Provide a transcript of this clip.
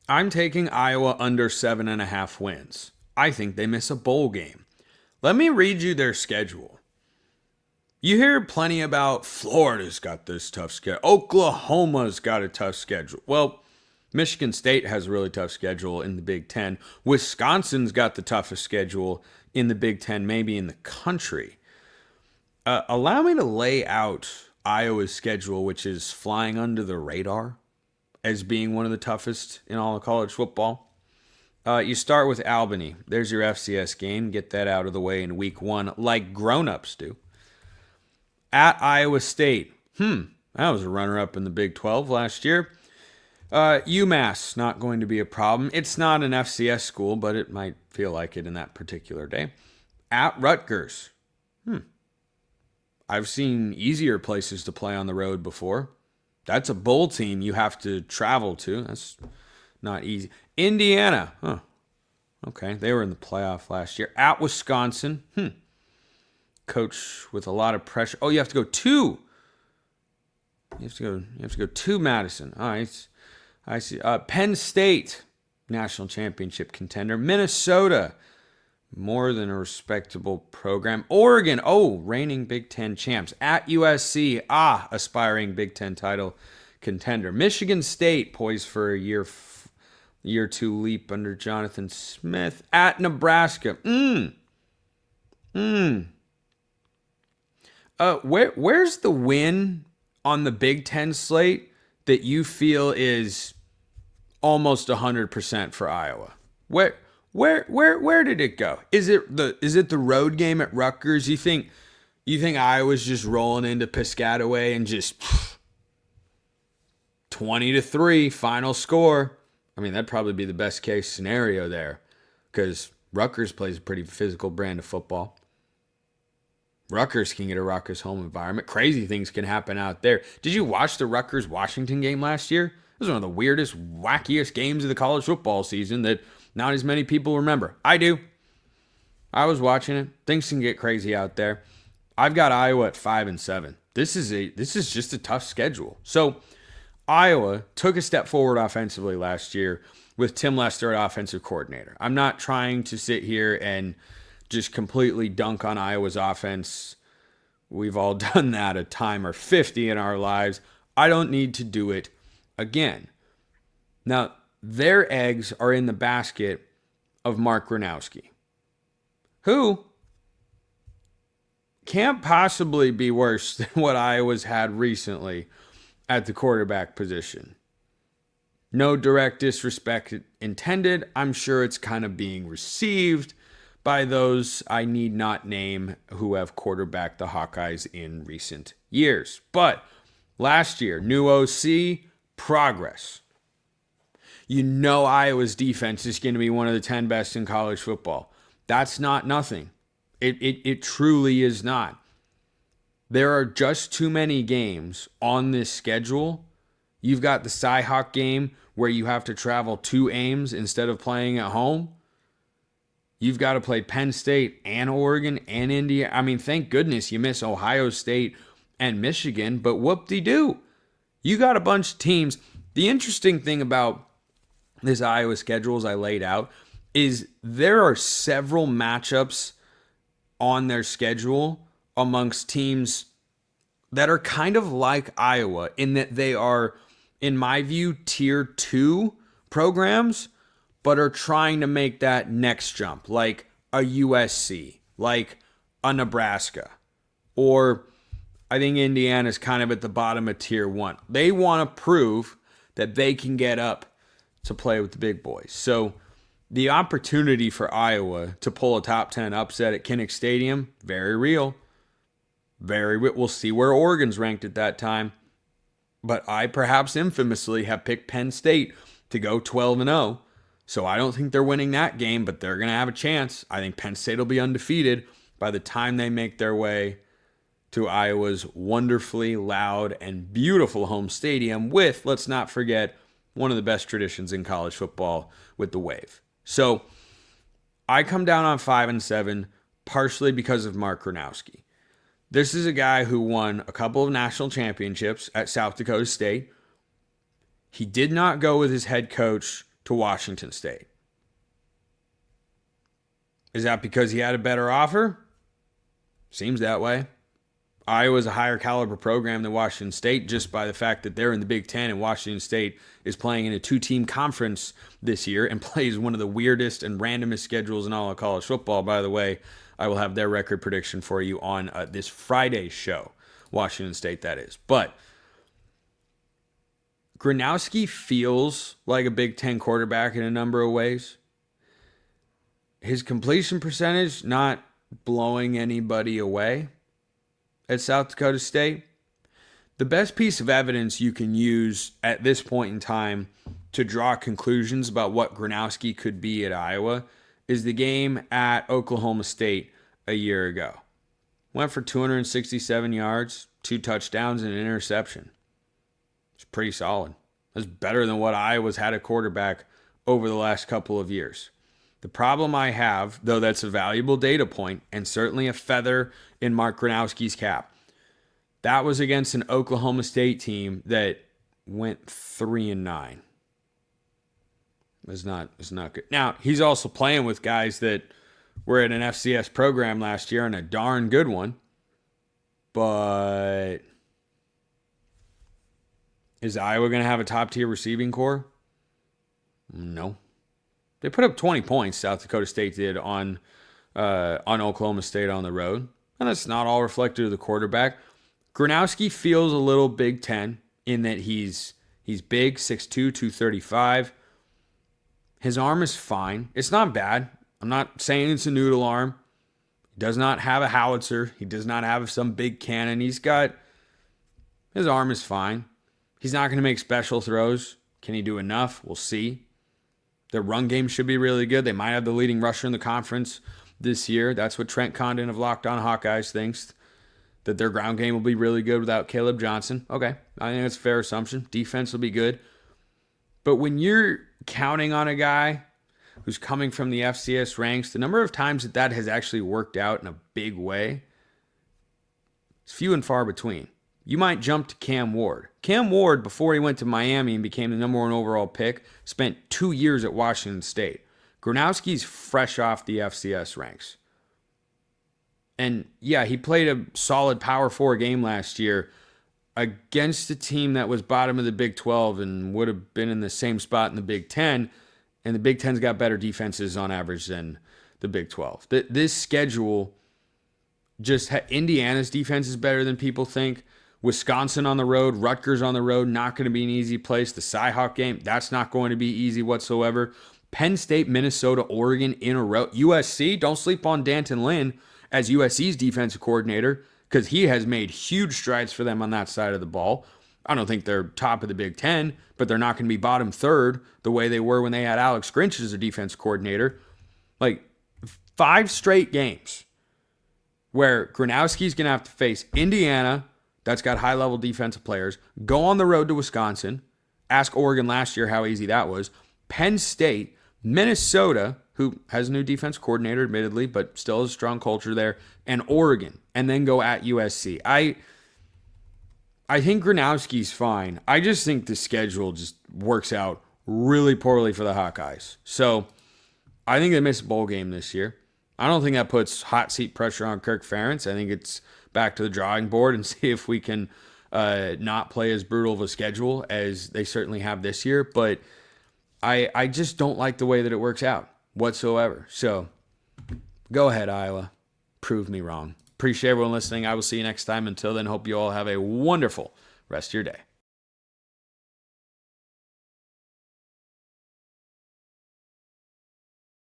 I'm taking Iowa under 7.5 wins. I think they miss a bowl game. Let me read you their schedule. You hear plenty about Florida's got this tough schedule. Oklahoma's got a tough schedule. Well, Michigan State has a really tough schedule in the Big Ten. Wisconsin's got the toughest schedule in the Big Ten, maybe in the country. Allow me to lay out Iowa's schedule, which is flying under the radar as being one of the toughest in all of college football. You start with Albany. There's your FCS game. Get that out of the way in week 1, like grown-ups do. At Iowa State. That was a runner-up in the Big 12 last year. UMass, not going to be a problem. It's not an FCS school, but it might feel like it in that particular day. At Rutgers. I've seen easier places to play on the road before. That's a bowl team you have to travel to. That's not easy. Indiana. Okay, they were in the playoff last year. At Wisconsin. Coach with a lot of pressure. Oh, you have to go to. You have to go to Madison. All right. I see. Penn State, national championship contender. Minnesota, more than a respectable program. Oregon, reigning Big Ten champs. At USC, aspiring Big Ten title contender. Michigan State, poised for a year 2 leap under Jonathan Smith. At Nebraska, where's the win on the Big Ten slate that you feel is almost 100% for Iowa? Where did it go? Is it the road game at Rutgers? You think Iowa's just rolling into Piscataway and just 20-3 final score? I mean, that'd probably be the best case scenario there, because Rutgers plays a pretty physical brand of football. Rutgers can get a Rutgers home environment. Crazy things can happen out there. Did you watch the Rutgers-Washington game last year? It was one of the weirdest, wackiest games of the college football season that not as many people remember. I do. I was watching it. Things can get crazy out there. I've got Iowa at 5-7. This is just a tough schedule. So Iowa took a step forward offensively last year with Tim Lester at offensive coordinator. I'm not trying to sit here and just completely dunk on Iowa's offense. We've all done that a time or 50 in our lives. I don't need to do it again. Now, their eggs are in the basket of Mark Gronowoski, who can't possibly be worse than what Iowa's had recently at the quarterback position. No direct disrespect intended. I'm sure it's kind of being received by those I need not name who have quarterbacked the Hawkeyes in recent years. But last year, new OC, progress. You know Iowa's defense is going to be one of the 10 best in college football. That's not nothing. It truly is not. There are just too many games on this schedule. You've got the Cy-Hawk game where you have to travel to Ames instead of playing at home. You've got to play Penn State and Oregon and Indiana. I mean, thank goodness you miss Ohio State and Michigan, but whoop-de-doo. You got a bunch of teams. The interesting thing about this Iowa schedule, as I laid out, is there are several matchups on their schedule amongst teams that are kind of like Iowa in that they are, in my view, tier 2 programs, but are trying to make that next jump, like a USC, like a Nebraska, or I think Indiana's kind of at the bottom of tier 1. They want to prove that they can get up to play with the big boys. So the opportunity for Iowa to pull a top 10 upset at Kinnick Stadium, very real. Very real. We'll see where Oregon's ranked at that time. But I perhaps infamously have picked Penn State to go 12-0. So I don't think they're winning that game, but they're going to have a chance. I think Penn State will be undefeated by the time they make their way to Iowa's wonderfully loud and beautiful home stadium with, let's not forget, one of the best traditions in college football with the Wave. So I come down on 5-7 partially because of Mark Gronowoski. This is a guy who won a couple of national championships at South Dakota State. He did not go with his head coach to Washington State. Is that because he had a better offer? Seems that way. Iowa's a higher caliber program than Washington State just by the fact that they're in the Big Ten and Washington State is playing in a two-team conference this year and plays one of the weirdest and randomest schedules in all of college football. By the way, I will have their record prediction for you on this Friday's show. Washington State, that is. But Gronowoski feels like a Big Ten quarterback in a number of ways. His completion percentage, not blowing anybody away at South Dakota State. The best piece of evidence you can use at this point in time to draw conclusions about what Gronowoski could be at Iowa is the game at Oklahoma State a year ago. Went for 267 yards, 2 touchdowns, and an interception. It's pretty solid. That's better than what Iowa's had a quarterback over the last couple of years. The problem I have, though that's a valuable data point and certainly a feather in Mark Gronowoski's cap, that was against an Oklahoma State team that went 3-9. It's not good. Now, he's also playing with guys that were at an FCS program last year and a darn good one. But is Iowa going to have a top-tier receiving core? No. They put up 20 points, South Dakota State did, on Oklahoma State on the road. And that's not all reflected of the quarterback. Gronowoski feels a little Big Ten in that he's big, 6'2", 235. His arm is fine. It's not bad. I'm not saying it's a noodle arm. He does not have a howitzer. He does not have some big cannon. His arm is fine. He's not going to make special throws. Can he do enough? We'll see. Their run game should be really good. They might have the leading rusher in the conference this year. That's what Trent Condon of Locked On Hawkeyes thinks, that their ground game will be really good without Caleb Johnson. Okay, I think that's a fair assumption. Defense will be good. But when you're counting on a guy who's coming from the FCS ranks, the number of times that has actually worked out in a big way is few and far between. You might jump to Cam Ward. Cam Ward, before he went to Miami and became the number 1 overall pick, spent 2 years at Washington State. Gronowoski's fresh off the FCS ranks. And yeah, he played a solid Power 4 game last year against a team that was bottom of the Big 12 and would have been in the same spot in the Big 10. And the Big 10's got better defenses on average than the Big 12. This schedule, Indiana's defense is better than people think. Wisconsin on the road, Rutgers on the road, not going to be an easy place. The Cy-Hawk game, that's not going to be easy whatsoever. Penn State, Minnesota, Oregon in a row. USC, don't sleep on Danton Lynn as USC's defensive coordinator because he has made huge strides for them on that side of the ball. I don't think they're top of the Big Ten, but they're not going to be bottom third the way they were when they had Alex Grinch as a defense coordinator. Like 5 straight games where Gronowoski's going to have to face Indiana, that's got high-level defensive players, go on the road to Wisconsin, ask Oregon last year how easy that was, Penn State, Minnesota, who has a new defense coordinator, admittedly, but still has a strong culture there, and Oregon, and then go at USC. I think Gronowoski's fine. I just think the schedule just works out really poorly for the Hawkeyes. So I think they miss a bowl game this year. I don't think that puts hot seat pressure on Kirk Ferentz. I think it's back to the drawing board and see if we can not play as brutal of a schedule as they certainly have this year. But I just don't like the way that it works out whatsoever. So go ahead, Iowa. Prove me wrong. Appreciate everyone listening. I will see you next time. Until then, hope you all have a wonderful rest of your day.